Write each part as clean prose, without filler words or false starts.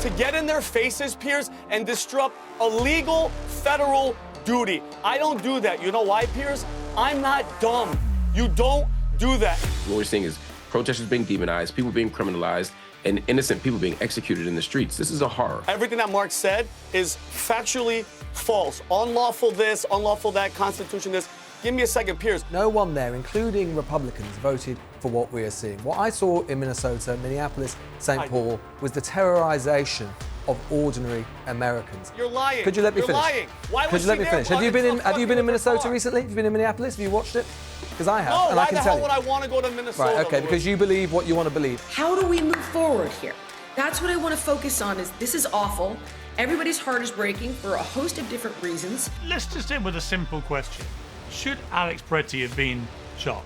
to get in their faces, Piers, and disrupt a legal federal duty. I don't do that. You know why, Piers? I'm not dumb. You don't do that. What we're seeing is protesters being demonized, people being criminalized, and innocent people being executed in the streets. This is a horror. Everything that Marc said is factually false. Unlawful this, unlawful that, Constitution this. Give me a second, Piers. No one there, including Republicans, voted for what we are seeing. What I saw in Minnesota, Minneapolis, St. Paul, was the terrorization of ordinary Americans. You're lying. Could you let me finish? You're lying. Why Could was you let she me finish? there? Have you been in Minnesota recently? Have you been in Minneapolis? Have you watched it? Because I have, No, and why I can the tell hell you. would I want to go to Minnesota? Right, okay, because you believe what you want to believe. How do we move forward here? That's what I want to focus on. Is this is awful. Everybody's heart is breaking for a host of different reasons. Let's just end with a simple question. Should Alex Pretti have been shot?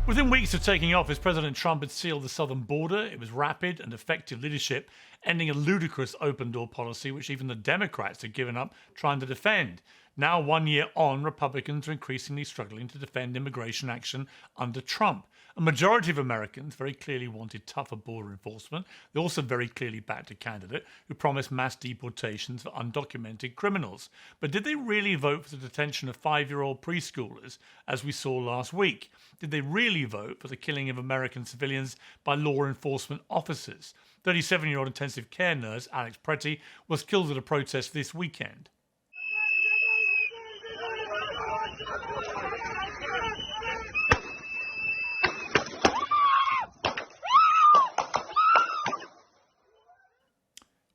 Within weeks of taking office, President Trump had sealed the southern border. It was rapid and effective leadership, ending a ludicrous open-door policy which even the Democrats had given up trying to defend. Now, 1 year on, Republicans are increasingly struggling to defend immigration action under Trump. A majority of Americans very clearly wanted tougher border enforcement. They also very clearly backed a candidate who promised mass deportations for undocumented criminals. But did they really vote for the detention of 5-year-old preschoolers, as we saw last week? Did they really vote for the killing of American civilians by law enforcement officers? 37-year-old intensive care nurse Alex Pretti was killed at a protest this weekend.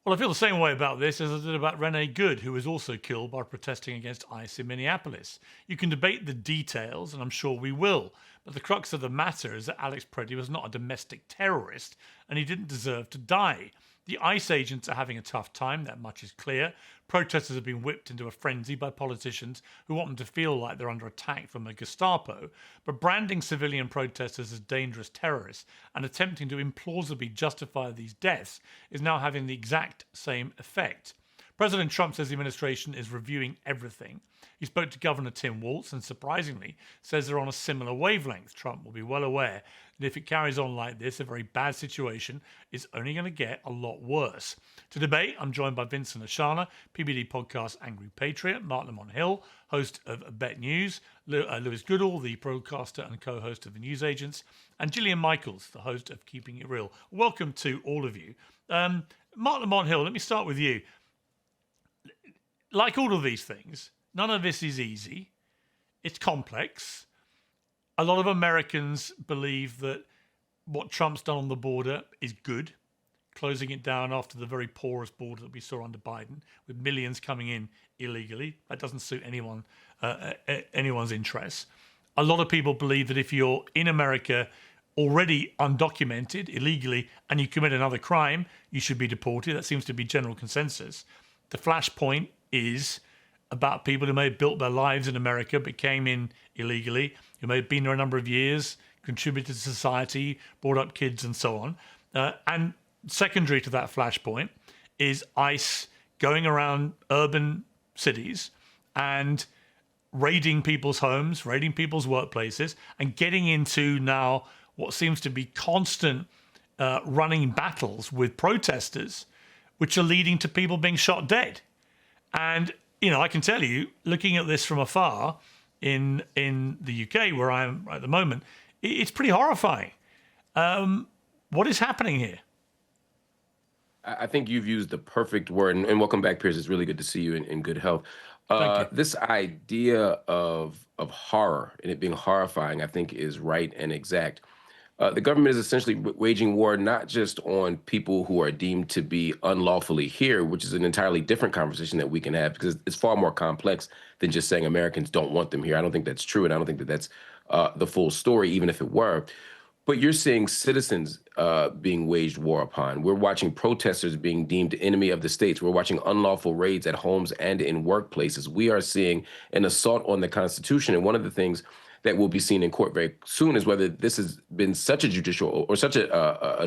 Well, I feel the same way about this as I did about Renee Good, who was also killed by protesting against ICE in Minneapolis. You can debate the details, and I'm sure we will, but the crux of the matter is that Alex Pretti was not a domestic terrorist, and he didn't deserve to die. The ICE agents are having a tough time, that much is clear. Protesters have been whipped into a frenzy by politicians who want them to feel like they're under attack from the Gestapo, but branding civilian protesters as dangerous terrorists and attempting to implausibly justify these deaths is now having the exact same effect. President Trump says the administration is reviewing everything. He spoke to Governor Tim Walz and, surprisingly, says they're on a similar wavelength. Trump will be well aware that if it carries on like this, a very bad situation is only going to get a lot worse. To debate, I'm joined by Vincent Oshana, PBD podcast Angry Patriot, Marc Lamont Hill, host of Bet News, Lewis Goodall, the broadcaster and co-host of The News Agents, and Jillian Michaels, the host of Keeping It Real. Welcome to all of you. Marc Lamont Hill, let me start with you. Like all of these things, none of this is easy. It's complex. A lot of Americans believe that what Trump's done on the border is good, closing it down after the very porous border that we saw under Biden, with millions coming in illegally. That doesn't suit anyone's interests. A lot of people believe that if you're in America already undocumented, illegally, and you commit another crime, you should be deported. That seems to be general consensus. The flashpoint is about people who may have built their lives in America but came in illegally, who may have been there a number of years, contributed to society, brought up kids and so on. And secondary to that flashpoint is ICE going around urban cities and raiding people's homes, raiding people's workplaces, and getting into now what seems to be constant running battles with protesters, which are leading to people being shot dead. And, you know, I can tell you, looking at this from afar in the UK, where I am at the moment, it's pretty horrifying. What is happening here? I think you've used the perfect word, and welcome back, Piers. It's really good to see you in good health. This idea of horror and it being horrifying, I think, is right and exact. The government is essentially waging war not just on people who are deemed to be unlawfully here, which is an entirely different conversation that we can have because it's far more complex than just saying Americans don't want them here. I don't think that's true, and I don't think that that's the full story, even if it were. But you're seeing citizens being waged war upon. We're watching protesters being deemed enemy of the states. We're watching unlawful raids at homes and in workplaces. We are seeing an assault on the Constitution, and one of the things that will be seen in court very soon is whether this has been such a judicial or such an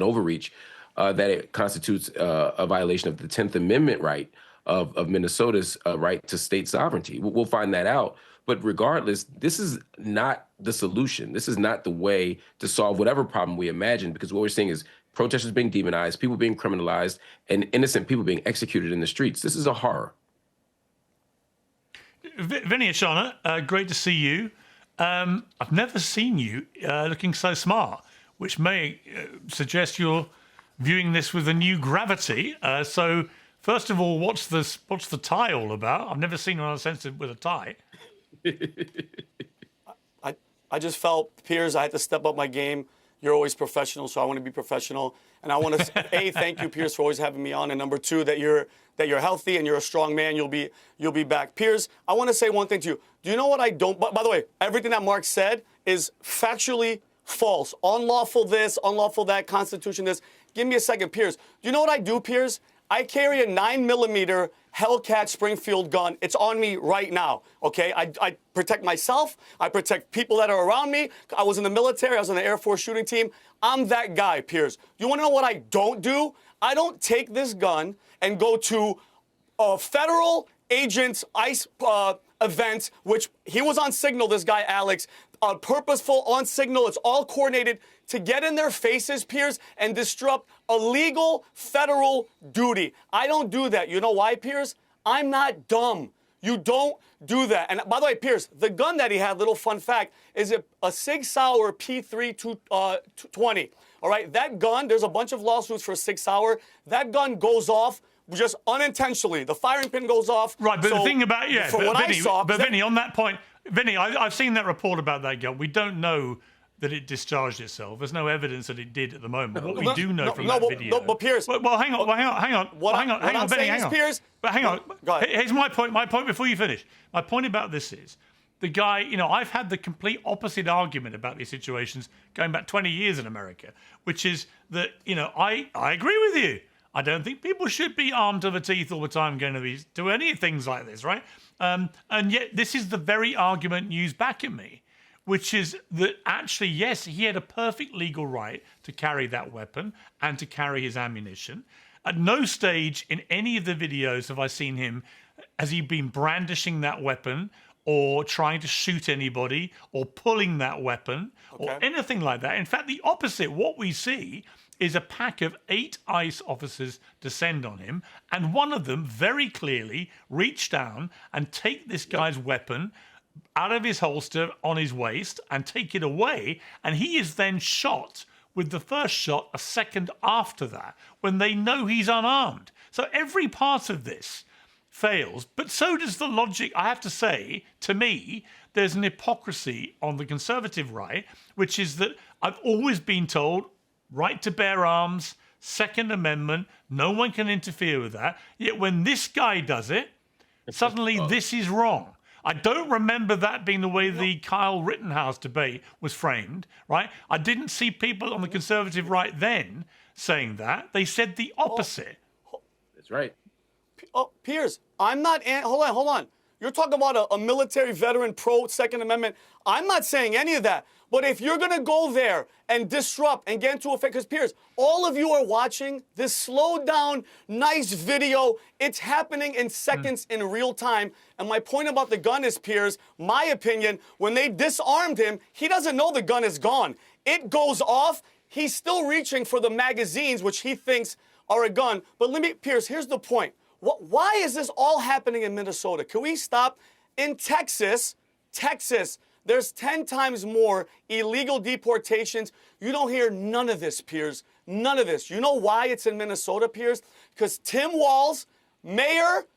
overreach that it constitutes a violation of the 10th Amendment right of Minnesota's right to state sovereignty. We'll find that out. But regardless, this is not the solution. This is not the way to solve whatever problem we imagine, because what we're seeing is protesters being demonized, people being criminalized, and innocent people being executed in the streets. This is a horror. Vinny Oshana, great to see you. I've never seen you looking so smart, which may suggest you're viewing this with a new gravity. So, first of all, what's the tie all about? I've never seen one Uncensored with a tie. I just felt, Piers, I had to step up my game. You're always professional, so I want to be professional. And I want to A, thank you, Piers, for always having me on. And number two, that you're healthy and you're a strong man. You'll be back. Piers, I want to say one thing to you. Do you know what I don't? By the way, everything that Marc said is factually false. Unlawful this, unlawful that, Constitution this. Give me a second, Piers. Do you know what I do, Piers? I carry a 9mm Hellcat Springfield gun. It's on me right now, okay? I protect myself. I protect people that are around me. I was in the military. I was in the Air Force shooting team. I'm that guy, Piers. You want to know what I don't do? I don't take this gun and go to a federal agent's ICE event, which he was on signal, this guy, Alex, purposeful, on signal. It's all coordinated to get in their faces, Piers, and disrupt a legal federal duty. I don't do that. You know why, Piers? I'm not dumb. You don't do that. And by the way, Piers, the gun that he had, little fun fact, is a Sig Sauer P3 220. All right, that gun, there's a bunch of lawsuits for Sig Sauer. That gun goes off just unintentionally. The firing pin goes off. Right, but so the thing about, Vinny, on that point, Vinny, I've seen that report about that gun. We don't know that it discharged itself. There's no evidence that it did at the moment. What we do know from that video. But Piers. Well, hang on, Vinny, Piers. But hang on. Go ahead. Here's my point. My point before you finish. My point about this is the guy. I've had the complete opposite argument about these situations going back 20 years in America, which is that I agree with you. I don't think people should be armed to the teeth all the time going to do any things like this, right? And yet this is the very argument used back at me, which is that actually, yes, he had a perfect legal right to carry that weapon and to carry his ammunition. At no stage in any of the videos have I seen him, has he been brandishing that weapon or trying to shoot anybody or pulling that weapon or anything like that. In fact, the opposite, what we see is a pack of 8 ICE officers descend on him, and one of them very clearly reach down and take this guy's weapon out of his holster on his waist and take it away, and he is then shot with the first shot a second after that when they know he's unarmed. So every part of this fails, but so does the logic. I have to say, to me, there's an hypocrisy on the conservative right, which is that I've always been told right to bear arms, Second Amendment, no one can interfere with that. Yet when this guy does it, suddenly this is wrong. I don't remember that being the way the Kyle Rittenhouse debate was framed, right? I didn't see people on the conservative right then saying that. They said the opposite. That's right. Piers, I'm not, hold on. You're talking about a military veteran pro Second Amendment. I'm not saying any of that. But if you're going to go there and disrupt and get into a fight, because Piers, all of you are watching this slowed down, nice video. It's happening in seconds in real time. And my point about the gun is, Piers, my opinion, when they disarmed him, he doesn't know the gun is gone. It goes off. He's still reaching for the magazines, which he thinks are a gun. But Piers, here's the point. Why is this all happening in Minnesota? Can we stop? In Texas, there's 10 times more illegal deportations. You don't hear none of this, Piers. None of this. You know why it's in Minnesota, Piers? Because Tim Walz, Mayor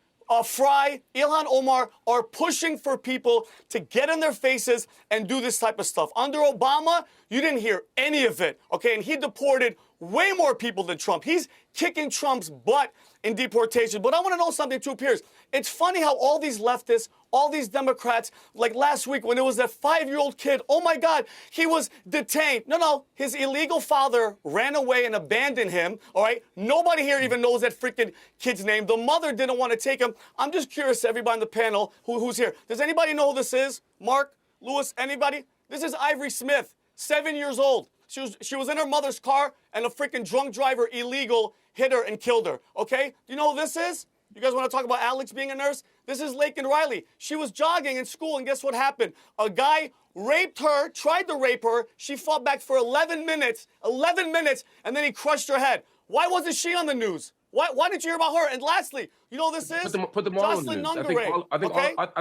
Fry, Ilhan Omar are pushing for people to get in their faces and do this type of stuff. Under Obama, you didn't hear any of it, okay? And he deported way more people than Trump. He's kicking Trump's butt in deportation. But I want to know something too, Piers. It's funny how all these leftists, all these Democrats, like last week when it was that 5-year-old kid, oh my God, he was detained. No, his illegal father ran away and abandoned him, all right? Nobody here even knows that freaking kid's name. The mother didn't want to take him. I'm just curious, everybody on the panel who's here. Does anybody know who this is? Marc, Lewis, anybody? This is Ivory Smith, 7 years old. She was in her mother's car and a freaking drunk driver, illegal, hit her and killed her, okay? Do you know who this is? You guys want to talk about Alex being a nurse? This is Laken Riley. She was jogging in school, and guess what happened? A guy raped her, tried to rape her. She fought back for 11 minutes, and then he crushed her head. Why wasn't she on the news? Why didn't you hear about her? And lastly, you know this is? Put them all on the Jocelyn news. Nungaray. I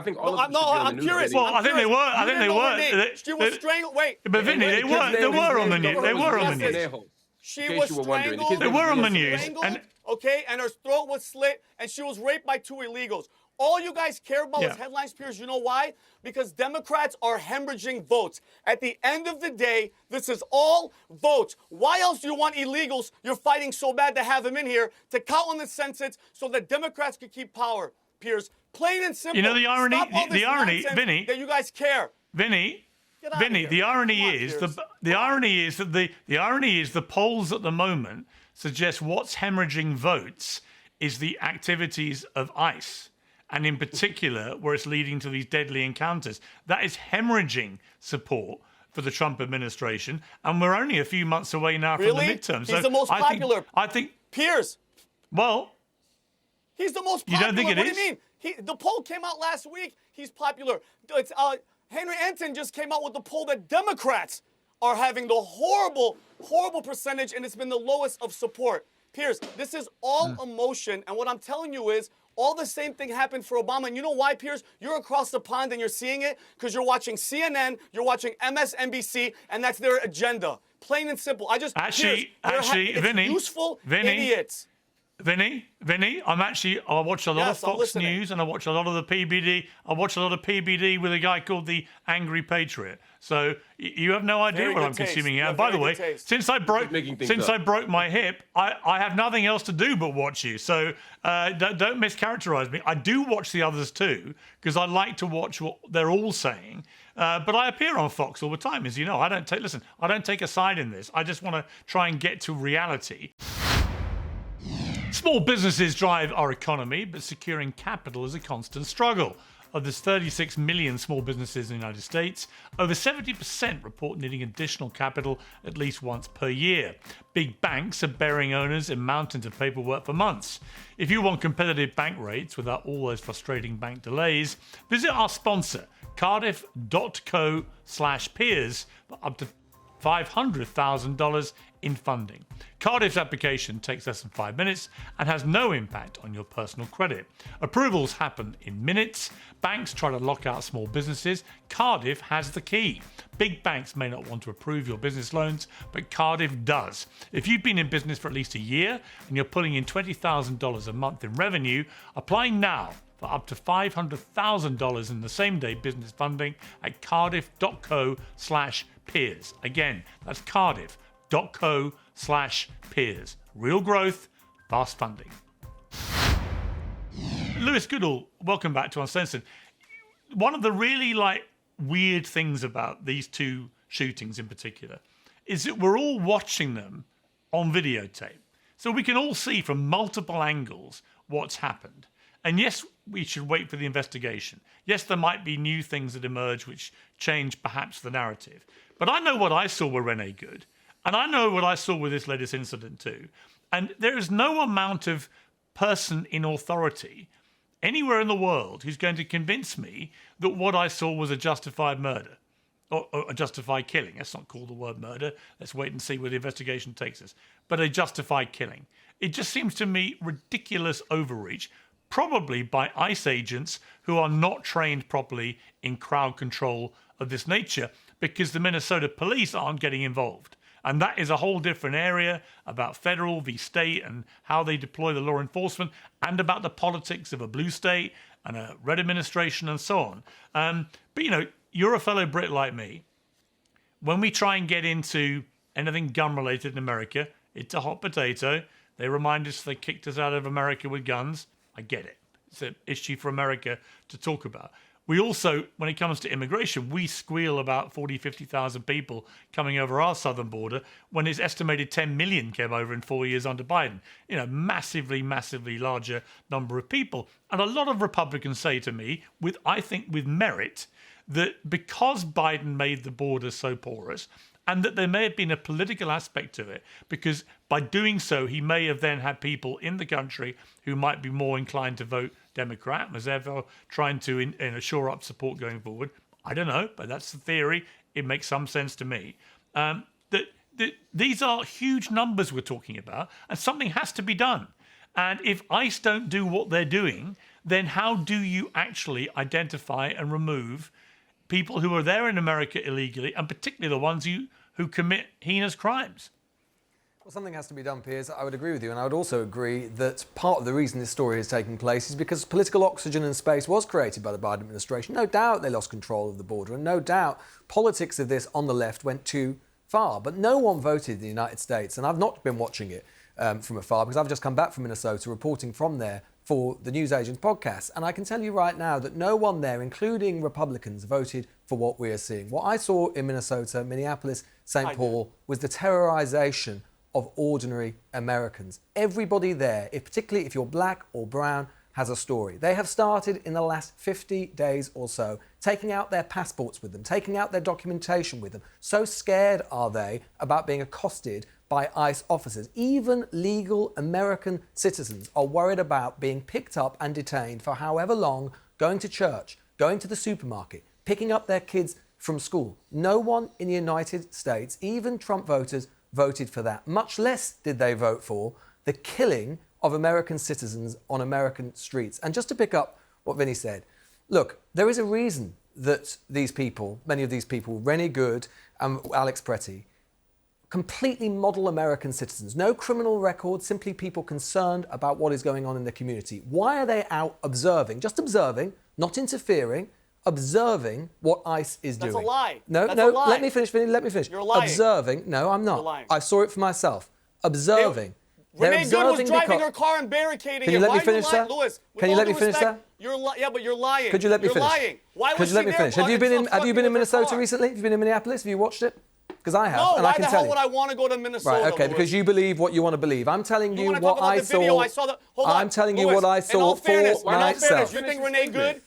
think all of them should be No, on the I'm news. curious. Well, I think they were. I think they were. She was strangled. Wait. But Vinny, they were on the news. They were on the news. She was strangled. They were on the news. And her throat was slit, and she was raped by 2 illegals. All you guys care about is headlines, Piers. You know why? Because Democrats are hemorrhaging votes. At the end of the day, this is all votes. Why else do you want illegals? You're fighting so bad to have them in here to count on the census so that Democrats could keep power, Piers. Plain and simple. You know the irony, Stop all this nonsense Vinny, that you guys care. Vinny, the irony is the polls at the moment suggest what's hemorrhaging votes is the activities of ICE, and in particular where it's leading to these deadly encounters. That is hemorrhaging support for the Trump administration, and we're only a few months away now from the midterms. He's the most popular. I think Piers. Well, he's the most popular. You don't think it what is? do you mean? The poll came out last week. He's popular. It's Henry Anton just came out with the poll that Democrats are having the horrible percentage, and it's been the lowest of support. Piers, this is all emotion, and what I'm telling you is all the same thing happened for Obama. And you know why, Piers? You're across the pond and you're seeing it because you're watching CNN, you're watching MSNBC, and that's their agenda. Plain and simple. Vinny, useful idiots. Vinny, I watch a lot of Fox News and I watch a lot of the PBD. I watch a lot of PBD with a guy called the Angry Patriot. So you have no idea what I'm consuming here. By the way, since I broke my hip, I have nothing else to do but watch you. So don't mischaracterize me. I do watch the others too because I like to watch what they're all saying. But I appear on Fox all the time, as you know. I don't take a side in this. I just want to try and get to reality. Small businesses drive our economy, but securing capital is a constant struggle. Of there's 36 million small businesses in the United States, over 70% report needing additional capital at least once per year. Big banks are burying owners in mountains of paperwork for months. If you want competitive bank rates without all those frustrating bank delays, visit our sponsor, cardiff.co/peers, for up to $500,000 in funding. Cardiff's application takes less than 5 minutes and has no impact on your personal credit. Approvals happen in minutes. Banks try to lock out small businesses. Cardiff has the key. Big banks may not want to approve your business loans, but Cardiff does. If you've been in business for at least a year and you're pulling in $20,000 a month in revenue, apply now for up to $500,000 in the same-day business funding at cardiff.co/peers. Again, that's cardiff.co/peers. Real growth, fast funding. Lewis Goodall, welcome back to Uncensored. One of the really weird things about these two shootings in particular is that we're all watching them on videotape. So we can all see from multiple angles what's happened. And yes, we should wait for the investigation. Yes, there might be new things that emerge which change perhaps the narrative. But I know what I saw with Renee Good. And I know what I saw with this latest incident too. And there is no amount of person in authority anywhere in the world who's going to convince me that what I saw was a justified murder or a justified killing. Let's not call the word murder. Let's wait and see where the investigation takes us. But a justified killing. It just seems to me ridiculous overreach, probably by ICE agents who are not trained properly in crowd control of this nature because the Minnesota police aren't getting involved. And that is a whole different area about federal v. state and how they deploy the law enforcement and about the politics of a blue state and a red administration and so on. But, you're a fellow Brit like me. When we try and get into anything gun-related in America, it's a hot potato. They remind us they kicked us out of America with guns. I get it. It's an issue for America to talk about. We also, when it comes to immigration, we squeal about 40, 50,000 people coming over our southern border when it's estimated 10 million came over in 4 years under Biden. Massively, massively larger number of people. And a lot of Republicans say to me, I think with merit, that because Biden made the border so porous and that there may have been a political aspect to it, because by doing so, he may have then had people in the country who might be more inclined to vote Democrat, as ever trying to shore up support going forward. I don't know, but that's the theory. It makes some sense to me. These are huge numbers we're talking about, and something has to be done. And if ICE don't do what they're doing, then how do you actually identify and remove people who are there in America illegally, and particularly the ones who commit heinous crimes? Well, something has to be done, Piers. I would agree with you, and I would also agree that part of the reason this story is taking place is because political oxygen and space was created by the Biden administration. No doubt they lost control of the border, and no doubt politics of this on the left went too far. But no one voted in the United States, and I've not been watching it from afar because I've just come back from Minnesota reporting from there for the Newsagents podcast. And I can tell you right now that no one there, including Republicans, voted for what we are seeing. What I saw in Minnesota, Minneapolis, St. Paul, was the terrorization of ordinary Americans. Everybody there, particularly if you're black or brown, has a story. They have started in the last 50 days or so, taking out their passports with them, taking out their documentation with them. So scared are they about being accosted by ICE officers. Even legal American citizens are worried about being picked up and detained for however long, going to church, going to the supermarket, picking up their kids from school. No one in the United States, even Trump voters, voted for that. Much less did they vote for the killing of American citizens on American streets. And just to pick up what Vinny said, look, there is a reason that these people, many of these people, Renee Good and Alex Pretti, completely model American citizens. No criminal record, simply people concerned about what is going on in the community. Why are they out observing, just observing, not interfering, observing what ICE is doing? That's a lie. No, That's a lie. let me finish, Vinny, let me finish. You're lying. Observing, no, I'm not. You're lying. I saw it for myself. Observing. Renee Good was driving her car and barricading Can you it. let Why me finish, are you lying? sir? Lewis, Can you let me finish, sir? Yeah, but you're lying. Could you let me you're finish? Lying. Why Could was you let she me there finish? Have you been in fucking with her Minnesota car? recently? Have you been in Minneapolis? Have you watched it? Because I have, No, and why I can the tell hell you. would I want to go to Minnesota? Right, okay, because you believe what you want to believe. I'm telling you wanna what talk about I the video? saw. I saw hold on. I'm telling you Lewis, what I in saw all fairness, for in all myself. fairness, you think Renee Good?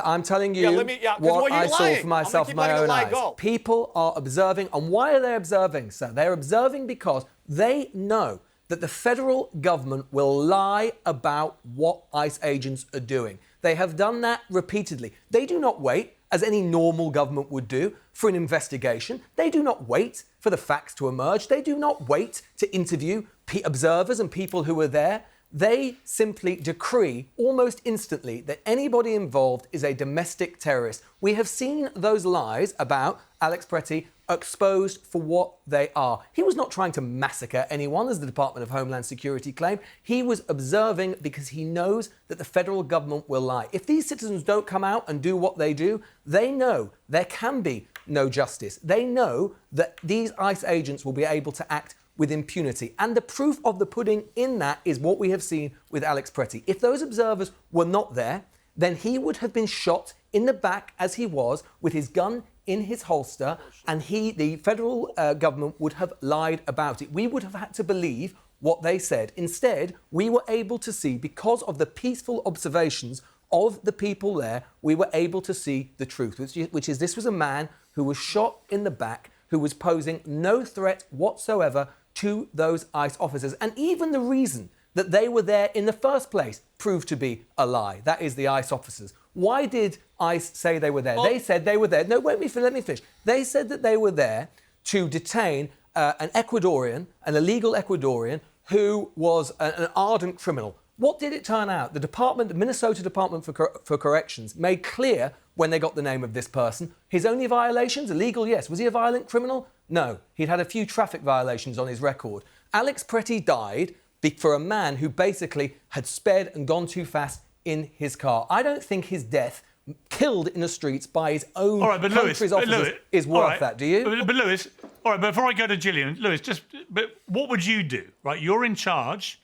I'm telling you what I saw for myself with my own eyes. People are observing, and why are they observing, sir? They're observing because they know that the federal government will lie about what ICE agents are doing. They have done that repeatedly. They do not wait, as any normal government would do, for an investigation. They do not wait for the facts to emerge. They do not wait to interview observers and people who were there. They simply decree almost instantly that anybody involved is a domestic terrorist. We have seen those lies about Alex Pretti exposed for what they are. He was not trying to massacre anyone, as the Department of Homeland Security claimed. He was observing because he knows that the federal government will lie. If these citizens don't come out and do what they do, they know there can be no justice. They know that these ICE agents will be able to act with impunity. And the proof of the pudding in that is what we have seen with Alex Pretti. If those observers were not there, then he would have been shot in the back as he was with his gun in his holster, and the federal government would have lied about it. We would have had to believe what they said. Instead, we were able to see, because of the peaceful observations of the people there, we were able to see the truth, which is this was a man who was shot in the back, who was posing no threat whatsoever to those ICE officers. And even the reason that they were there in the first place proved to be a lie. That is the ICE officers. Why did ICE say they were there? They said they were there. No, let me finish. They said that they were there to detain an illegal Ecuadorian who was an ardent criminal. What did it turn out? The Minnesota Department for Corrections made clear when they got the name of this person. His only violations, illegal, yes. Was he a violent criminal? No. He'd had a few traffic violations on his record. Alex Pretti died for a man who basically had sped and gone too fast in his car. I don't think his death, killed in the streets by his own country's officers, is worth that, do you? But Lewis, all right, before I go to Jillian, Lewis, but what would you do, right? You're in charge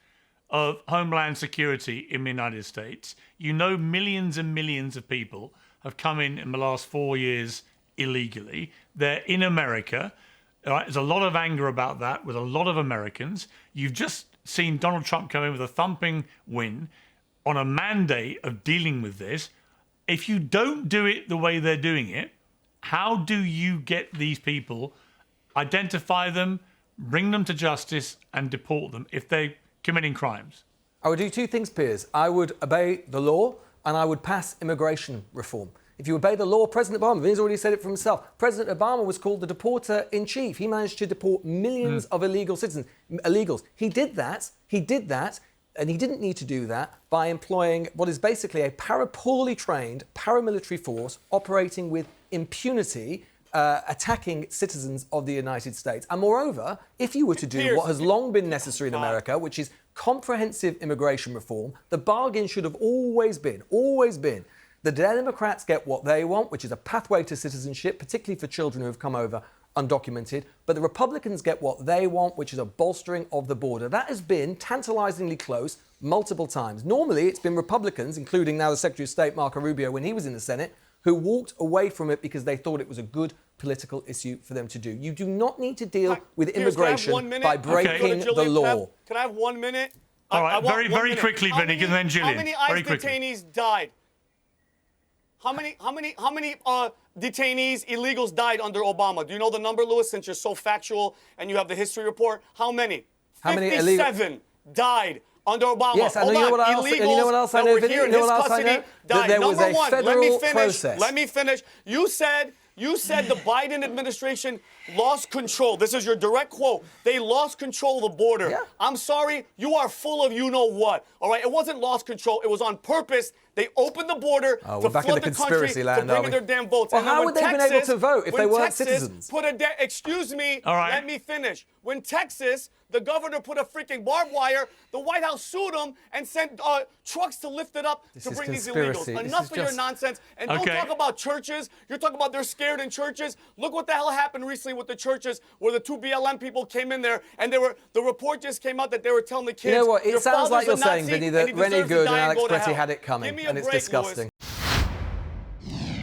of Homeland Security in the United States. You know millions and millions of people have come in the last 4 years illegally. They're in America. All right? There's a lot of anger about that with a lot of Americans. You've just seen Donald Trump come in with a thumping win on a mandate of dealing with this. If you don't do it the way they're doing it, how do you get these people identify them, bring them to justice, and deport them if they're committing crimes. I would do two things, Piers. I would obey the law and I would pass immigration reform. If you obey the law, President Obama, Vinny's already said it for himself, President Obama was called the deporter-in-chief. He managed to deport millions of illegal citizens, illegals. He did that, and he didn't need to do that by employing what is basically a poorly trained paramilitary force operating with impunity, attacking citizens of the United States. And moreover, if you were to do what has long been necessary in America, which is comprehensive immigration reform, the bargain should have always been, the Democrats get what they want, which is a pathway to citizenship, particularly for children who have come over undocumented, but the Republicans get what they want, which is a bolstering of the border. That has been tantalizingly close multiple times. Normally, it's been Republicans, including now the Secretary of State, Marco Rubio, when he was in the Senate, who walked away from it because they thought it was a good political issue for them to do. You do not need to deal with immigration by breaking the law. Can I have 1 minute? All right, very quickly, Vinny, and then Jillian. How many ICE detainees died? How many detainees, illegals died under Obama? Do you know the number, Lewis, since you're so factual and you have the history report? How many? How many 57 died under Obama. Yes, and you know what else I know, Vinny? You know what else I know? That there was a federal process. Let me finish. You said the Biden administration lost control. This is your direct quote. They lost control of the border. Yeah. I'm sorry, you are full of you-know-what. All right, it wasn't lost control. It was on purpose. They opened the border to flood the country to bring in their damn votes. Well, how would they have been able to vote if they weren't citizens? Excuse me, all right. Let me finish. When Texas, the governor put a freaking barbed wire, the White House sued him and sent trucks to lift it up to bring these illegals. Enough of your nonsense. And don't talk about churches. You're talking about they're scared in churches. Look what the hell happened recently with the churches where the two BLM people came in there and the report just came out that they were telling the kids. You know what? It sounds like you're saying, Vinny, that Renee Good and Alex Pretti had it coming, and it's disgusting.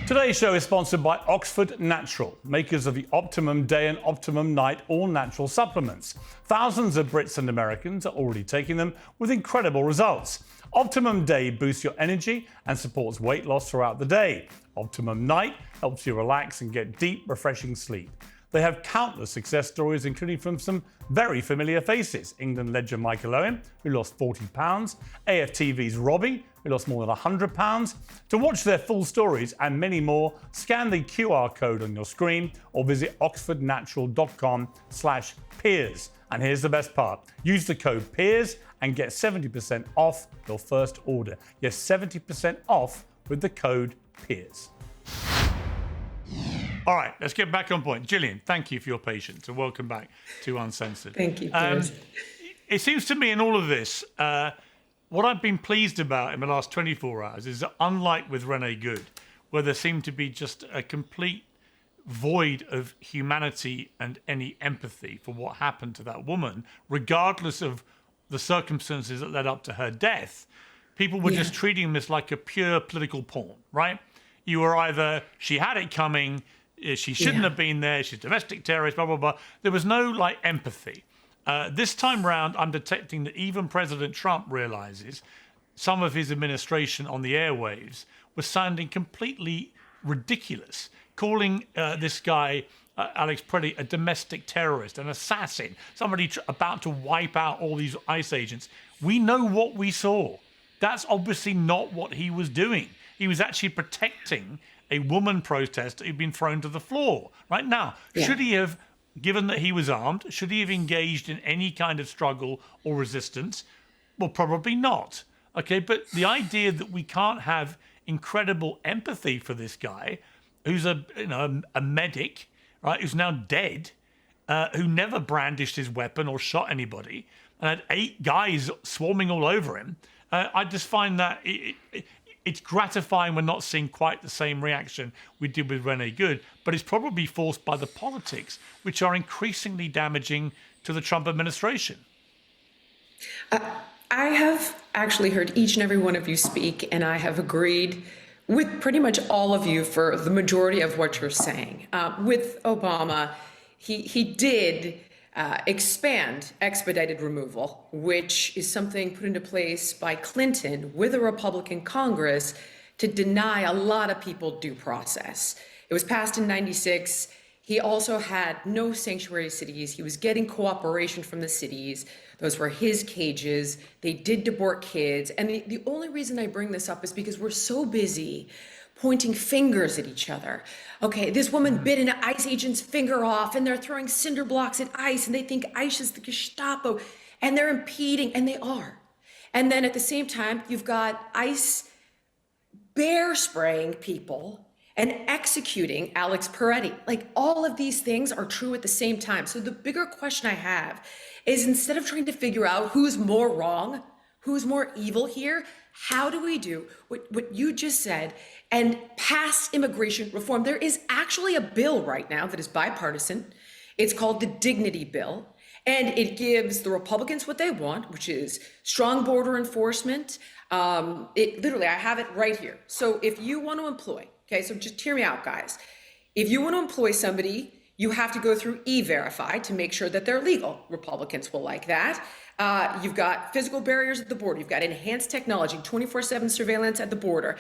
Today's show is sponsored by Oxford Natural, makers of the Optimum Day and Optimum Night all-natural supplements. Thousands of Brits and Americans are already taking them with incredible results. Optimum Day boosts your energy and supports weight loss throughout the day. Optimum Night helps you relax and get deep, refreshing sleep. They have countless success stories, including from some very familiar faces. England legend Michael Owen, who lost 40 pounds, AFTV's Robbie, who lost more than 100 pounds. To watch their full stories and many more, scan the QR code on your screen or visit oxfordnatural.com/Piers. And here's the best part. Use the code Piers and get 70% off your first order. Yes, 70% off with the code Piers. All right, let's get back on point. Jillian, thank you for your patience and welcome back to Uncensored. Thank you, Piers. It seems to me in all of this, what I've been pleased about in the last 24 hours is that unlike with Renee Good, where there seemed to be just a complete void of humanity and any empathy for what happened to that woman, regardless of the circumstances that led up to her death, people were just treating this like a pure political pawn, right? You were either, she had it coming, she shouldn't have been there, she's a domestic terrorist, blah, blah, blah. There was no, empathy. This time round, I'm detecting that even President Trump realizes some of his administration on the airwaves was sounding completely ridiculous, calling this guy, Alex Pretti, a domestic terrorist, an assassin, somebody about to wipe out all these ICE agents. We know what we saw. That's obviously not what he was doing. He was actually protecting a woman protester who'd been thrown to the floor. Right now, should he have, given that he was armed, should he have engaged in any kind of struggle or resistance? Well, probably not. Okay, but the idea that we can't have incredible empathy for this guy, who's a medic, right, who's now dead, who never brandished his weapon or shot anybody, and had 8 guys swarming all over him, I just find that it's gratifying we're not seeing quite the same reaction we did with Renee Good, but it's probably forced by the politics, which are increasingly damaging to the Trump administration. I have actually heard each and every one of you speak, and I have agreed with pretty much all of you for the majority of what you're saying. With Obama, he did expand expedited removal, which is something put into place by Clinton with a Republican Congress to deny a lot of people due process. It was passed in '96. He also had no sanctuary cities. He was getting cooperation from the cities. Those were his cages. They did deport kids. And the only reason I bring this up is because we're so busy pointing fingers at each other. Okay, this woman bit an ICE agent's finger off, and they're throwing cinder blocks at ICE, and they think ICE is the Gestapo, and they're impeding, and they are. And then at the same time, you've got ICE bear spraying people and executing Alex Pretti. Like, all of these things are true at the same time. So the bigger question I have is, instead of trying to figure out who's more wrong, who's more evil here, how do we do what you just said and pass immigration reform? There is actually a bill right now that is bipartisan. It's called the Dignity Bill. And it gives the Republicans what they want, which is strong border enforcement. Literally, I have it right here. So if you want to employ, okay, so just hear me out, guys. If you want to employ somebody, you have to go through E-Verify to make sure that they're legal. Republicans will like that. You've got physical barriers at the border. You've got enhanced technology, 24/7 surveillance at the border.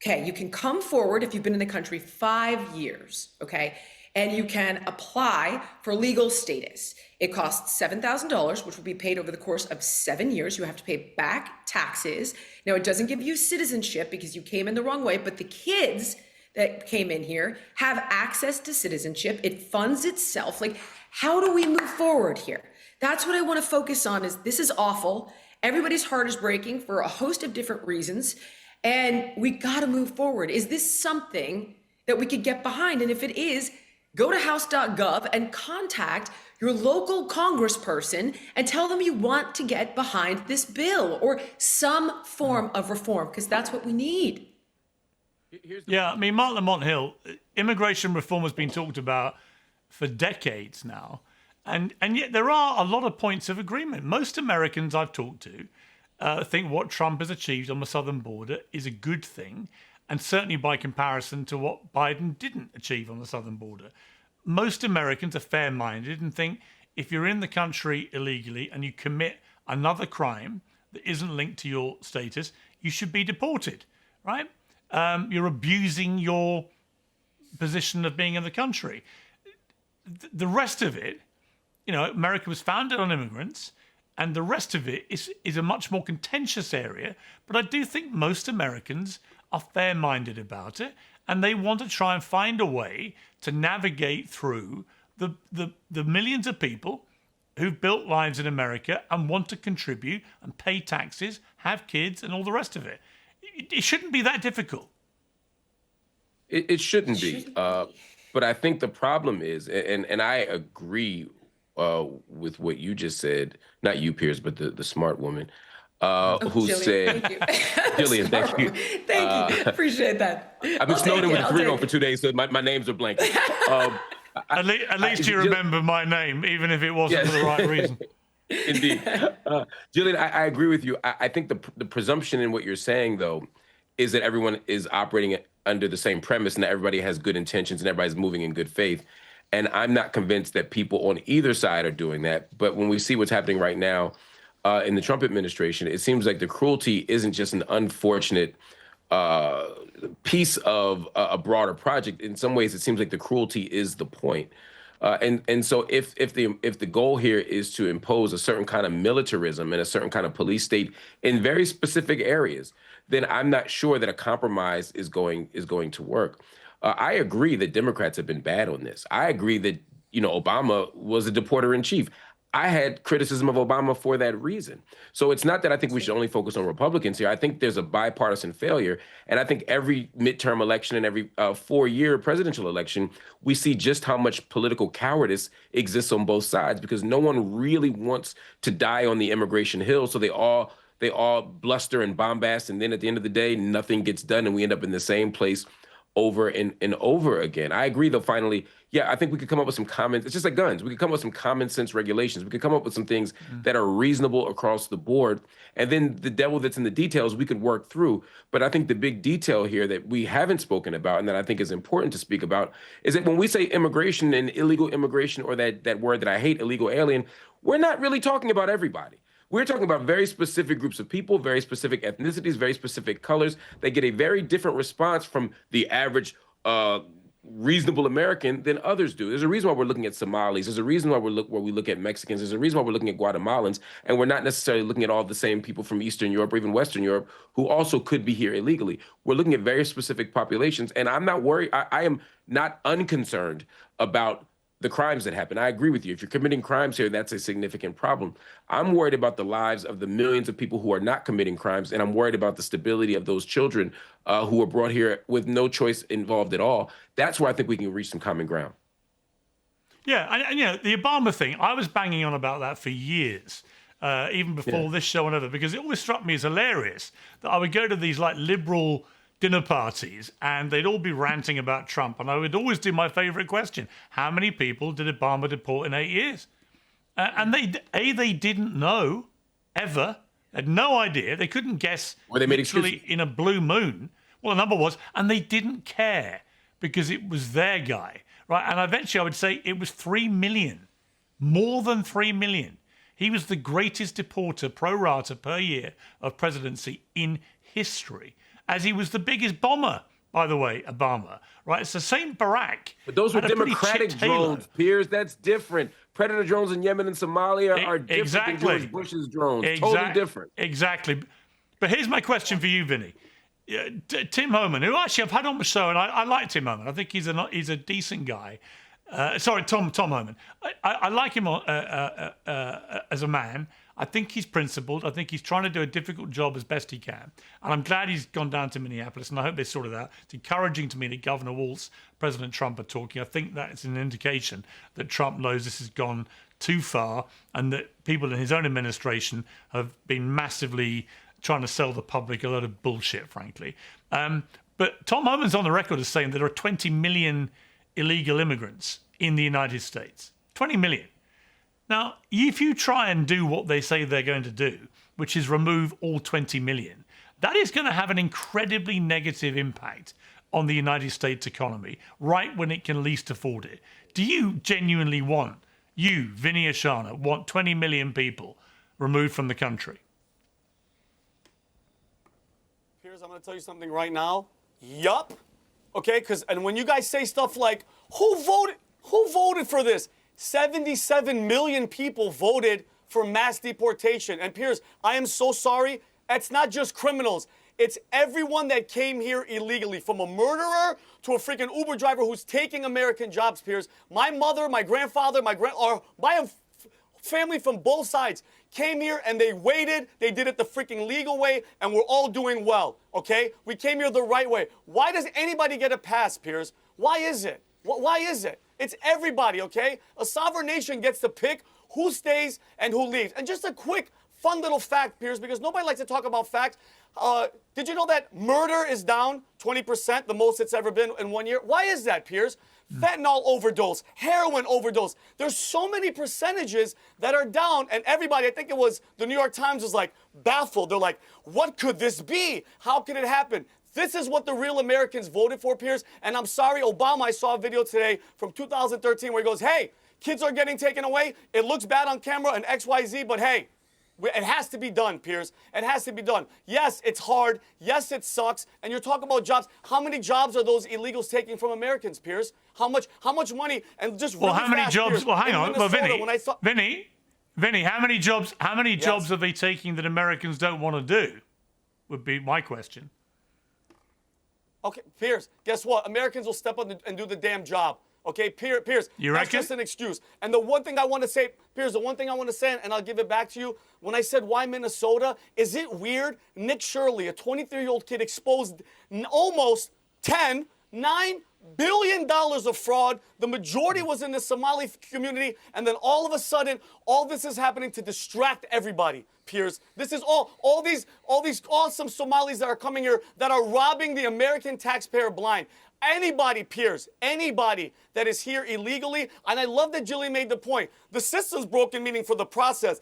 Okay, you can come forward if you've been in the country 5 years, okay? And you can apply for legal status. It costs $7,000, which will be paid over the course of 7 years. You have to pay back taxes. Now, it doesn't give you citizenship because you came in the wrong way, but the kids that came in here have access to citizenship. It funds itself. Like, how do we move forward here? That's what I want to focus on. Is this is awful. Everybody's heart is breaking for a host of different reasons, and we got to move forward. Is this something that we could get behind? And if it is, go to house.gov and contact your local congressperson and tell them you want to get behind this bill or some form of reform, because that's what we need. Yeah, I mean, Marc Lamont Hill, immigration reform has been talked about for decades now. And yet there are a lot of points of agreement. Most Americans I've talked to think what Trump has achieved on the southern border is a good thing, and certainly by comparison to what Biden didn't achieve on the southern border. Most Americans are fair-minded and think if you're in the country illegally and you commit another crime that isn't linked to your status, you should be deported, right? You're abusing your position of being in the country. The rest of it, you know, America was founded on immigrants, and the rest of it is a much more contentious area. But I do think most Americans are fair-minded about it, and they want to try and find a way to navigate through the millions of people who've built lives in America and want to contribute and pay taxes, have kids, and all the rest of it. It shouldn't be that difficult. It shouldn't be. But I think the problem is, and I agree with what you just said, not you, Piers, but the smart woman who Jillian, said, thank you. Jillian, thank you. Thank you. Appreciate that. I've been snowed in with a 3-0 for 2 days, so my names are blank. At least you remember my name, even if it wasn't for the right reason. Indeed. Jillian, I agree with you. I think the presumption in what you're saying, though, is that everyone is operating under the same premise and that everybody has good intentions and everybody's moving in good faith. And I'm not convinced that people on either side are doing that. But when we see what's happening right now in the Trump administration, it seems like the cruelty isn't just an unfortunate piece of a broader project. In some ways, it seems like the cruelty is the point. And so if the goal here is to impose a certain kind of militarism and a certain kind of police state in very specific areas, then I'm not sure that a compromise is going to work. I agree that Democrats have been bad on this. I agree that, you know, Obama was a deporter in chief. I had criticism of Obama for that reason. So it's not that I think we should only focus on Republicans here. I think there's a bipartisan failure. And I think every midterm election and every 4-year presidential election, we see just how much political cowardice exists on both sides, because no one really wants to die on the immigration hill. So they all bluster and bombast. And then at the end of the day, nothing gets done. And we end up in the same place over and over again. I agree, though, finally, yeah, I think we could come up with some common, it's just like guns. We could come up with some common sense regulations. We could come up with some things that are reasonable across the board. And then the devil that's in the details, we could work through. But I think the big detail here that we haven't spoken about and that I think is important to speak about is that when we say immigration and illegal immigration, or that word that I hate, illegal alien, we're not really talking about everybody. We're talking about very specific groups of people, very specific ethnicities, very specific colors. They get a very different response from the average reasonable American than others do. There's a reason why we're looking at Somalis. There's a reason why we look at Mexicans. There's a reason why we're looking at Guatemalans, and we're not necessarily looking at all the same people from Eastern Europe or even Western Europe who also could be here illegally. We're looking at very specific populations, and I'm not worried. I am not unconcerned about the crimes that happen. I agree with you. If you're committing crimes here, that's a significant problem. I'm worried about the lives of the millions of people who are not committing crimes, and I'm worried about the stability of those children who were brought here with no choice involved at all. That's where I think we can reach some common ground. Yeah, and you know, the Obama thing, I was banging on about that for years, even before this show and other, because it always struck me as hilarious that I would go to these like liberal dinner parties and they'd all be ranting about Trump, and I would always do my favorite question: how many people did Obama deport in 8 years? And they didn't know ever, had no idea, they couldn't guess, or they made literally excuses in a blue moon. Well, the number was, and they didn't care because it was their guy, right? And eventually I would say it was 3 million, more than 3 million. He was the greatest deporter pro rata per year of presidency in history, as he was the biggest bomber, by the way, Obama, right? It's the same Barack. But those were Democratic drones, Piers. That's different. Predator drones in Yemen and Somalia are different than George Bush's drones. Totally different. Exactly. But here's my question for you, Vinny. Tim Homan, who actually I've had on the show, and I like Tim Homan. I think he's a decent guy. Tom Homan. I like him as a man. I think he's principled. I think he's trying to do a difficult job as best he can. And I'm glad he's gone down to Minneapolis, and I hope they sort it out. It's encouraging to me that Governor Walz, President Trump are talking. I think that's an indication that Trump knows this has gone too far and that people in his own administration have been massively trying to sell the public a lot of bullshit, frankly. But Tom Homan's on the record as saying there are 20 million illegal immigrants in the United States. 20 million. Now, if you try and do what they say they're going to do, which is remove all 20 million, that is going to have an incredibly negative impact on the United States economy, right when it can least afford it. Do you genuinely want, Vinny Oshana, want 20 million people removed from the country? Piers, I'm going to tell you something right now. Yup. Okay, and when you guys say stuff like, who voted for this? 77 million people voted for mass deportation. And Piers, I am so sorry. It's not just criminals. It's everyone that came here illegally, from a murderer to a freaking Uber driver who's taking American jobs, Piers. My mother, my grandfather, my family from both sides came here and they waited. They did it the freaking legal way, and we're all doing well, okay? We came here the right way. Why does anybody get a pass, Piers? Why is it? Why is it? It's everybody, okay? A sovereign nation gets to pick who stays and who leaves. And just a quick, fun little fact, Piers, because nobody likes to talk about facts. Did you know that murder is down 20%, the most it's ever been in 1 year? Why is that, Piers? Fentanyl overdose, heroin overdose. There's so many percentages that are down, and everybody, I think it was the New York Times, was like baffled. They're like, what could this be? How could it happen? This is what the real Americans voted for, Piers. And I'm sorry, Obama, I saw a video today from 2013 where he goes, hey, kids are getting taken away. It looks bad on camera and XYZ, but hey, it has to be done, Piers. It has to be done. Yes, it's hard. Yes, it sucks. And you're talking about jobs. How many jobs are those illegals taking from Americans, Piers? How much money? And just well, how many fast, jobs? Piers, well, hang on. Well, Vinny, how many jobs Yes. are they taking that Americans don't want to do? Would be my question. Okay, Piers, guess what? Americans will step up and do the damn job. Okay, Piers, you that's reckon? just an excuse. And the one thing I want to say, Piers, and I'll give it back to you, when I said why Minnesota, is it weird? Nick Shirley, a 23-year-old kid, exposed almost $9 billion of fraud. The majority was in the Somali community, and then all of a sudden, all this is happening to distract everybody. Piers, this is all these awesome Somalis that are coming here that are robbing the American taxpayer blind. Anybody, Piers, anybody that is here illegally, and I love that Jillian made the point. The system's broken, meaning for the process.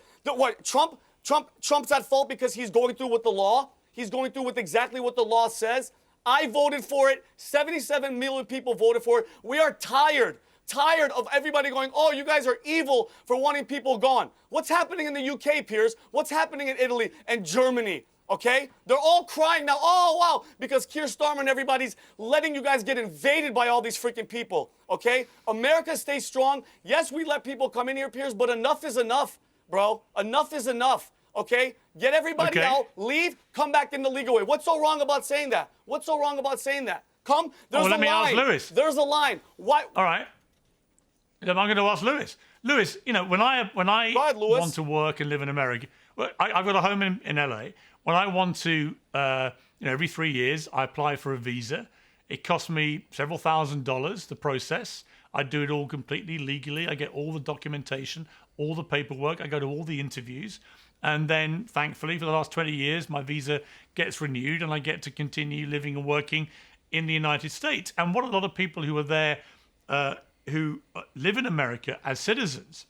Trump's at fault because he's going through with the law. He's going through with exactly what the law says. I voted for it. 77 million people voted for it. We are tired of everybody going, oh, you guys are evil for wanting people gone. What's happening in the UK, Piers? What's happening in Italy and Germany? Okay? They're all crying now. Oh, wow. Because Keir Starmer and everybody's letting you guys get invaded by all these freaking people. Okay? America stays strong. Yes, we let people come in here, Piers, but enough is enough, bro. Enough is enough. Okay? Get everybody out, leave, come back in the legal way. What's so wrong about saying that? What's so wrong about saying that? Come, there's a line. Let me ask Lewis. There's a line. Why? All right. I'm going to ask Lewis. Lewis, you know, when I want to work and live in America, well, I've got a home in LA. When I want to, every 3 years, I apply for a visa. It costs me several $1,000s to process. I do it all completely legally. I get all the documentation, all the paperwork. I go to all the interviews. And then, thankfully, for the last 20 years, my visa gets renewed and I get to continue living and working in the United States. And what a lot of people who are there who live in America as citizens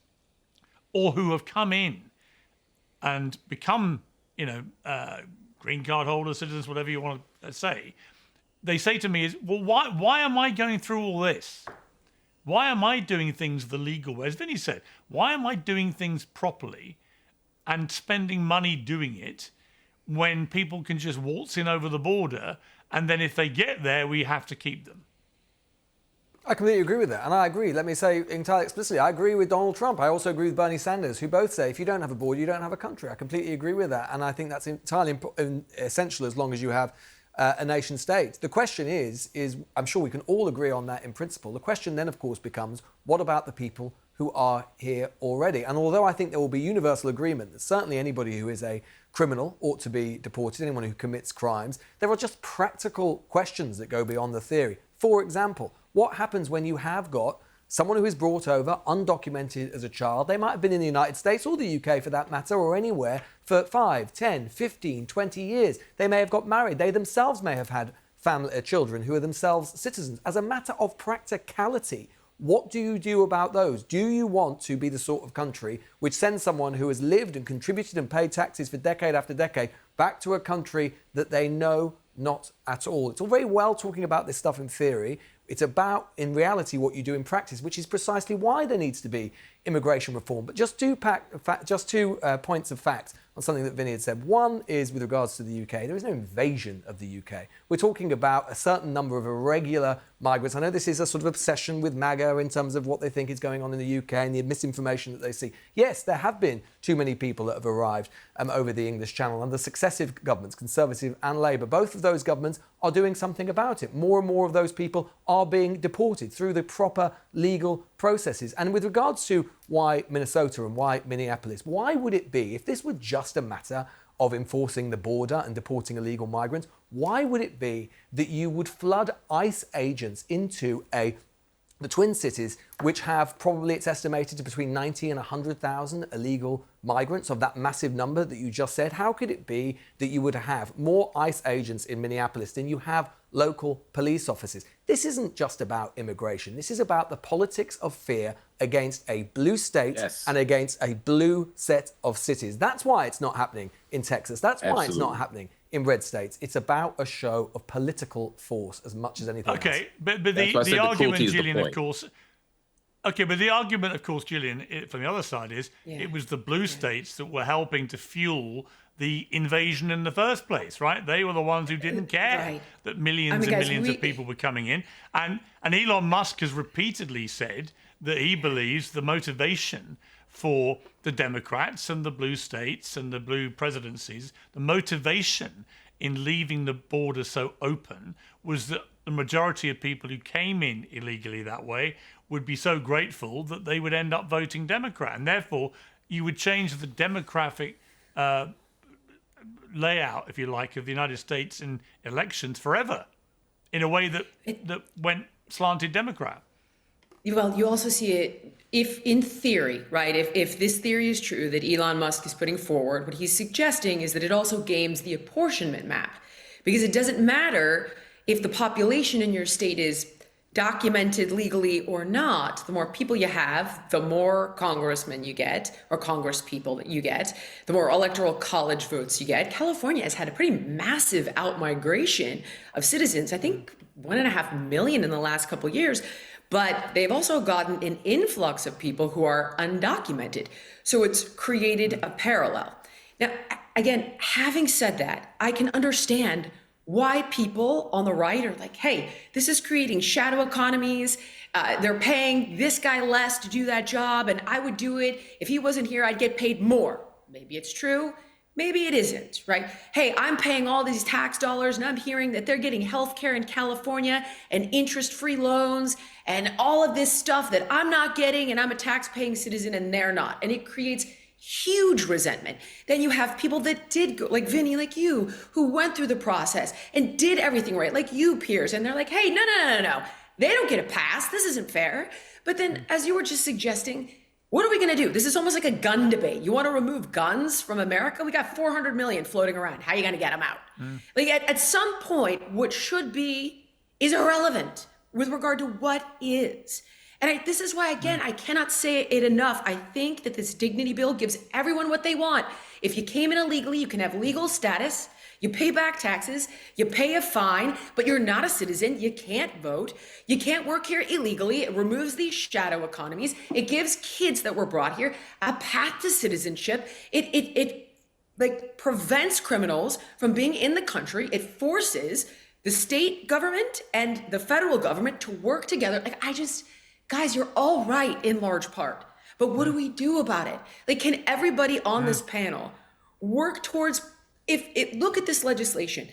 or who have come in and become, green card holders, citizens, whatever you want to say, they say to me is, well, why am I going through all this? Why am I doing things the legal way? As Vinny said, why am I doing things properly and spending money doing it when people can just waltz in over the border and then if they get there, we have to keep them? I completely agree with that. And I agree, let me say entirely explicitly, I agree with Donald Trump. I also agree with Bernie Sanders, who both say if you don't have a border, you don't have a country. I completely agree with that. And I think that's entirely essential as long as you have a nation state. The question is I'm sure we can all agree on that in principle. The question then, of course, becomes, what about the people who are here already? And although I think there will be universal agreement that certainly anybody who is a criminal ought to be deported, anyone who commits crimes, there are just practical questions that go beyond the theory. For example, what happens when you have got someone who is brought over undocumented as a child? They might have been in the United States or the UK for that matter, or anywhere for 5, 10, 15, 20 years. They may have got married. They themselves may have had children who are themselves citizens. As a matter of practicality, what do you do about those? Do you want to be the sort of country which sends someone who has lived and contributed and paid taxes for decade after decade back to a country that they know not at all? It's all very well talking about this stuff in theory. It's about, in reality, what you do in practice, which is precisely why there needs to be immigration reform. But just two points of fact on something that Vinny had said. One is with regards to the UK. There is no invasion of the UK. We're talking about a certain number of irregular migrants. I know this is a sort of obsession with MAGA in terms of what they think is going on in the UK and the misinformation that they see. Yes, there have been too many people that have arrived over the English Channel under successive governments, Conservative and Labour. Both of those governments are doing something about it. More and more of those people are being deported through the proper legal processes. And with regards to why Minnesota and why Minneapolis, why would it be, if this were just a matter of enforcing the border and deporting illegal migrants, why would it be that you would flood ICE agents into the Twin Cities, which have probably, it's estimated, to between 90 and 100,000 illegal migrants of that massive number that you just said? How could it be that you would have more ICE agents in Minneapolis than you have local police officers? This isn't just about immigration. This is about the politics of fear against a blue state and against a blue set of cities. That's why it's not happening in Texas. That's why it's not happening in red states. It's about a show of political force as much as anything else. Okay, but the argument, Jillian, of course... Okay, but the argument, of course, Jillian, from the other side is it was the blue states that were helping to fuel the invasion in the first place, right? They were the ones who didn't care that millions and millions of people were coming in. And Elon Musk has repeatedly said that he believes the motivation for the Democrats and the blue states and the blue presidencies, the motivation in leaving the border so open was that the majority of people who came in illegally that way would be so grateful that they would end up voting Democrat. And therefore, you would change the demographic layout, if you like, of the United States in elections forever in a way that went slanted Democrat. Well, you also see it, if in theory, right, if this theory is true that Elon Musk is putting forward, what he's suggesting is that it also games the apportionment map. Because it doesn't matter if the population in your state is documented legally or not. The more people you have, the more congressmen you get, or congresspeople that you get, the more electoral college votes you get. California has had a pretty massive outmigration of citizens, I think 1.5 million in the last couple of years. But they've also gotten an influx of people who are undocumented. So it's created a parallel. Now, again, having said that, I can understand why people on the right are like, hey, this is creating shadow economies. They're paying this guy less to do that job, and I would do it. If he wasn't here, I'd get paid more. Maybe it's true. Maybe it isn't, right? Hey, I'm paying all these tax dollars, and I'm hearing that they're getting health care in California and interest-free loans and all of this stuff that I'm not getting, and I'm a tax-paying citizen and they're not. And it creates huge resentment. Then you have people that did go, like Vinny, like you, who went through the process and did everything right, like you, Piers, and they're like, hey, no. They don't get a pass. This isn't fair. But then, as you were just suggesting, what are we going to do? This is almost like a gun debate. You want to remove guns from America? We got 400 million floating around. How are you going to get them out? Like at some point, what should be is irrelevant with regard to what is. And this is why, again, I cannot say it enough. I think that this dignity bill gives everyone what they want. If you came in illegally, you can have legal status. You pay back taxes, you pay a fine, but you're not a citizen. You can't vote. You can't work here illegally. It removes these shadow economies. It gives kids that were brought here a path to citizenship. It like prevents criminals from being in the country. It forces the state government and the federal government to work together. Like guys, you're all right in large part, but what do we do about it? Like, can everybody on this panel work towards, look at this legislation,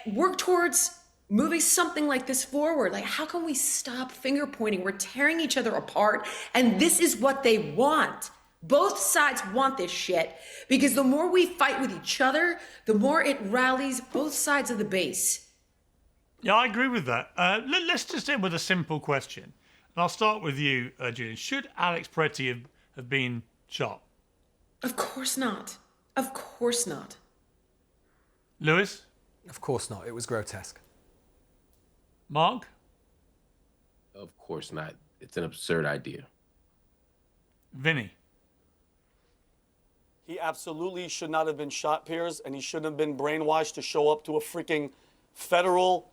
work towards moving something like this forward? Like, how can we stop finger pointing? We're tearing each other apart, and this is what they want. Both sides want this shit, because the more we fight with each other, the more it rallies both sides of the base. Yeah, I agree with that. Let's just end with a simple question. And I'll start with you, Jillian. Should Alex Pretti have been shot? Of course not. Of course not. Lewis? Of course not. It was grotesque. Marc? Of course not. It's an absurd idea. Vinny? He absolutely should not have been shot, Piers, and he shouldn't have been brainwashed to show up to a freaking federal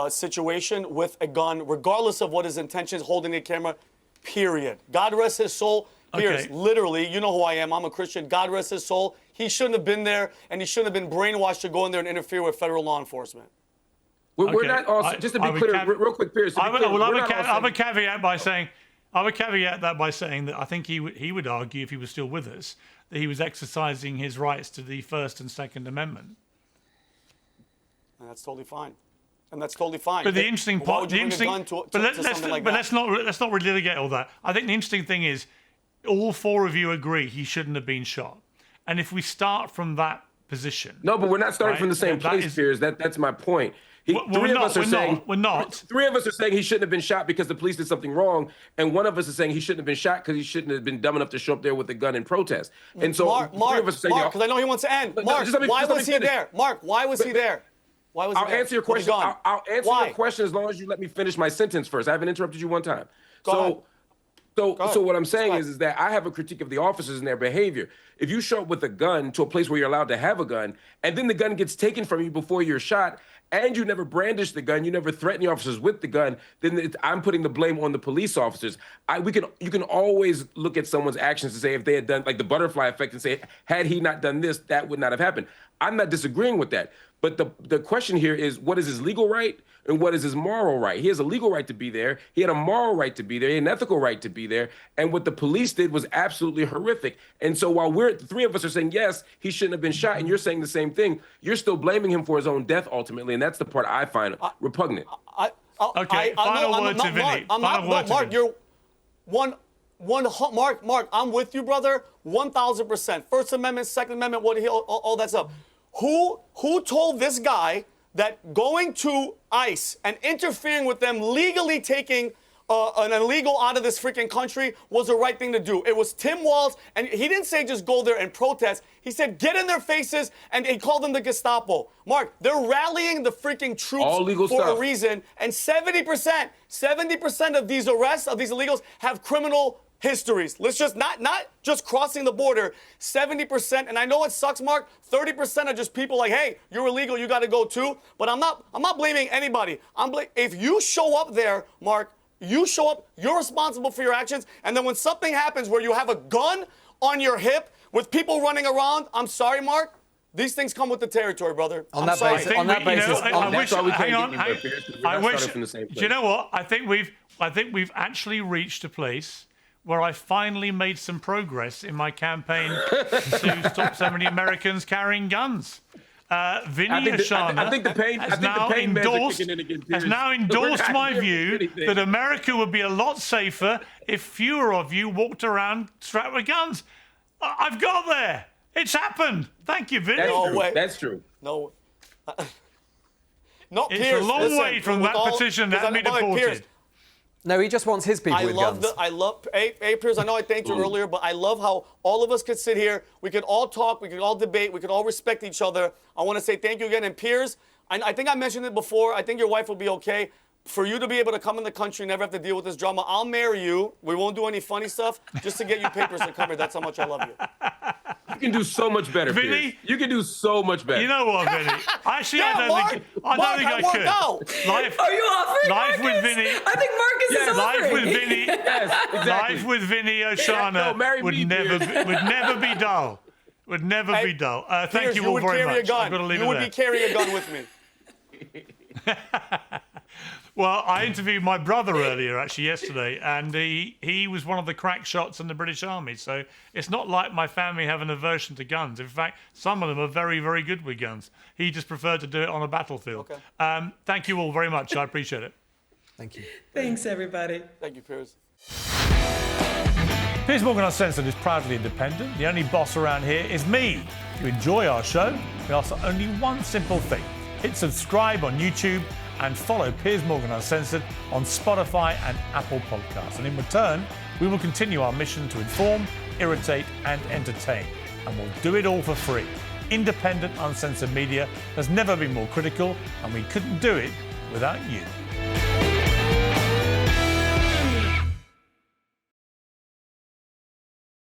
situation with a gun, regardless of what his intentions, holding a camera, period. God rest his soul. Piers, literally, you know who I am. I'm a Christian. God rest his soul. He shouldn't have been there, and he shouldn't have been brainwashed to go in there and interfere with federal law enforcement. We're not also, just to be clear, real quick, Piers. I would caveat that by saying that I think he would argue, if he was still with us, that he was exercising his rights to the First and Second Amendment. And that's totally fine. And that's totally fine. But the interesting part, let's not relitigate all that. I think the interesting thing is, all four of you agree he shouldn't have been shot. And if we start from that position, no, but we're not starting from the same place, Piers. That's my point. Three of us are saying he shouldn't have been shot because the police did something wrong, and one of us is saying he shouldn't have been shot because he shouldn't have been dumb enough to show up there with a gun and protest. And so Marc, because I know he wants to end. Marc, why was he there? Marc, why was he there? Why was he there? I'll answer your question. I'll answer your question as long as you let me finish my sentence first. I haven't interrupted you one time. So what I'm saying is that I have a critique of the officers and their behavior. If you show up with a gun to a place where you're allowed to have a gun, and then the gun gets taken from you before you're shot, and you never brandish the gun, you never threaten the officers with the gun, then I'm putting the blame on the police officers. You can always look at someone's actions and say if they had done, like the butterfly effect, and say, had he not done this, that would not have happened. I'm not disagreeing with that. But the question here is, what is his legal right and what is his moral right? He has a legal right to be there. He had a moral right to be there. He had an ethical right to be there. And what the police did was absolutely horrific. And so while the three of us are saying, yes, he shouldn't have been shot, and you're saying the same thing, you're still blaming him for his own death ultimately. And that's the part I find repugnant. Final word to Vinny. Marc, you're Marc, I'm with you, brother, 1,000%. First Amendment, Second Amendment, all that stuff. Who told this guy that going to ICE and interfering with them, legally taking an illegal out of this freaking country was the right thing to do? It was Tim Walz, and he didn't say just go there and protest. He said get in their faces, and he called them the Gestapo. Marc, they're rallying the freaking troops for a reason, and 70% of these arrests, of these illegals, have criminal histories. Let's just not just crossing the border. 70%, and I know it sucks, Marc. 30% are just people like, hey, you're illegal, you got to go too. But I'm not blaming anybody. If you show up there, Marc, you show up, you're responsible for your actions. And then when something happens where you have a gun on your hip, with people running around, I'm sorry, Marc. These things come with the territory, brother. On that basis, do you know what? I think we've actually reached a place where I finally made some progress in my campaign to stop so many Americans carrying guns. Vinny Oshana has now endorsed my view that America would be a lot safer if fewer of you walked around strapped with guns. I've got there. It's happened. Thank you, Vinny. No way. That's true. No. Not it's Piers. A long way from that petition to have me deported. Piers, no, he just wants his people with guns. Hey, Piers, I know I thanked you earlier, but I love how all of us could sit here. We could all talk. We could all debate. We could all respect each other. I want to say thank you again. And Piers, I think I mentioned it before. I think your wife will be okay. For you to be able to come in the country, never have to deal with this drama, I'll marry you. We won't do any funny stuff just to get you papers to come here. That's how much I love you. You can do so much better, Vinny. Piers. You can do so much better. You know what, Vinny? Actually, yeah, I don't think I could. Are you offering Life Marcus? with Vinny. I think Marcus is offering. Life with Vinny. Yes, exactly. Life with Vinny Oshana would never be dull. Would never be dull. Thank Piers, you all very much. I've got to leave it there. You would be carrying a gun with me. Well, I interviewed my brother earlier, actually, yesterday, and he was one of the crack shots in the British Army. So it's not like my family have an aversion to guns. In fact, some of them are very, very good with guns. He just preferred to do it on a battlefield. Okay. Thank you all very much. I appreciate it. Thank you. Thanks, everybody. Thank you, Piers. Piers Morgan Uncensored is proudly independent. The only boss around here is me. If you enjoy our show, we ask for only one simple thing. Hit subscribe on YouTube and follow Piers Morgan Uncensored on Spotify and Apple Podcasts. And in return, we will continue our mission to inform, irritate and entertain. And we'll do it all for free. Independent, uncensored media has never been more critical, and we couldn't do it without you.